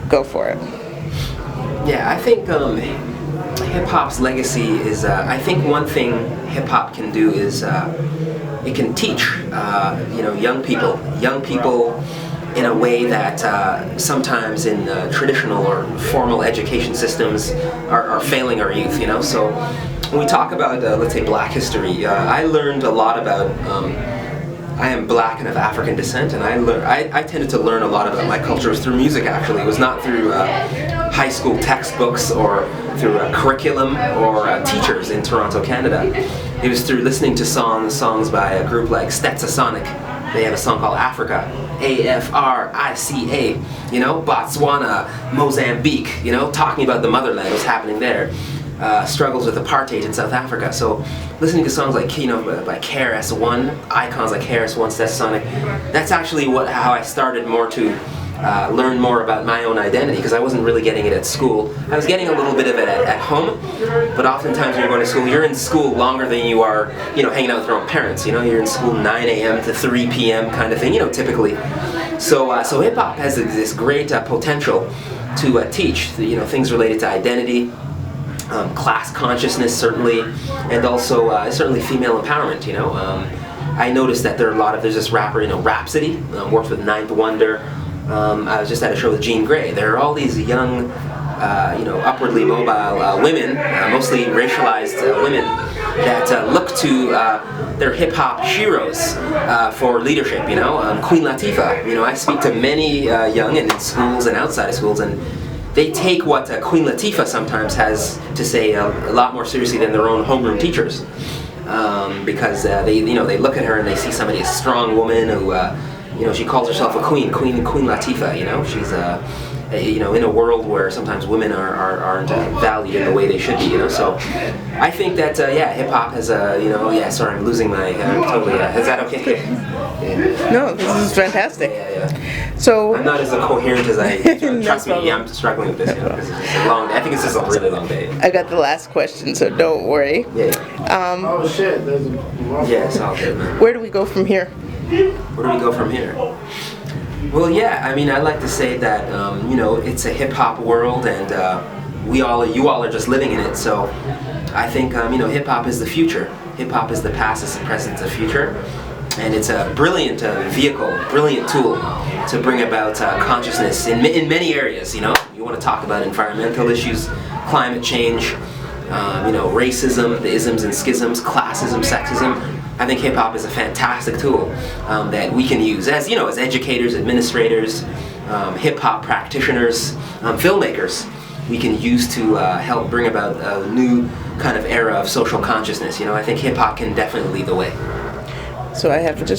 Go for it. Yeah, I think hip-hop's legacy is, I think one thing hip-hop can do is it can teach, young people in a way that sometimes in traditional or formal education systems are failing our youth, So when we talk about, let's say, Black history, I learned a lot about, I am Black and of African descent, and I tended to learn a lot about my culture through music, actually. It was not through high school textbooks or through a curriculum or teachers in Toronto, Canada. It was through listening to songs by a group like Stetsasonic. They have a song called Africa, Africa, Botswana, Mozambique, talking about the motherland, what's happening there. Struggles with apartheid in South Africa. So listening to songs like by KRS-One, icons like KRS-One, Stetsasonic, that's actually how I started more to learn more about my own identity, because I wasn't really getting it at school. I was getting a little bit of it at home, but oftentimes when you're going to school, you're in school longer than you are, hanging out with your own parents. You're in school 9 a.m. to 3 p.m. kind of thing, typically. So hip-hop has this great potential to teach, things related to identity, class consciousness, certainly, and also certainly female empowerment. I noticed that there's this rapper, Rhapsody, works with Ninth Wonder. I was just at a show with Jean Grey. There are all these young, upwardly mobile women, mostly racialized women, that look to their hip-hop heroes for leadership. Queen Latifah. I speak to many young and in schools and outside of schools, and they take what Queen Latifah sometimes has to say a lot more seriously than their own homeroom teachers, because they look at her and they see somebody, a strong woman who, she calls herself a queen Latifah. She's in a world where sometimes women aren't valued in the way they should be. So I think that hip hop has sorry, I'm losing my totally. Is that okay? Yeah. No, this is fantastic. Yeah. So I'm not as coherent as I. Trust me, I'm struggling with this. Because it's a long. I think it's just a really long day. I got the last question, so don't worry. Yeah. Oh shit! There's a. It's all good, man. Where do we go from here? Where do we go from here? Well, I'd like to say that it's a hip hop world, and you all are just living in it. So I think hip hop is the future. Hip hop is the past, it's the present, it's the future, and it's a brilliant vehicle, brilliant tool to bring about consciousness in many areas. You want to talk about environmental issues, climate change, racism, the isms and schisms, classism, sexism. I think hip-hop is a fantastic tool that we can use as educators, administrators, hip-hop practitioners, filmmakers. We can use to help bring about a new kind of era of social consciousness. I think hip-hop can definitely lead the way. So I have just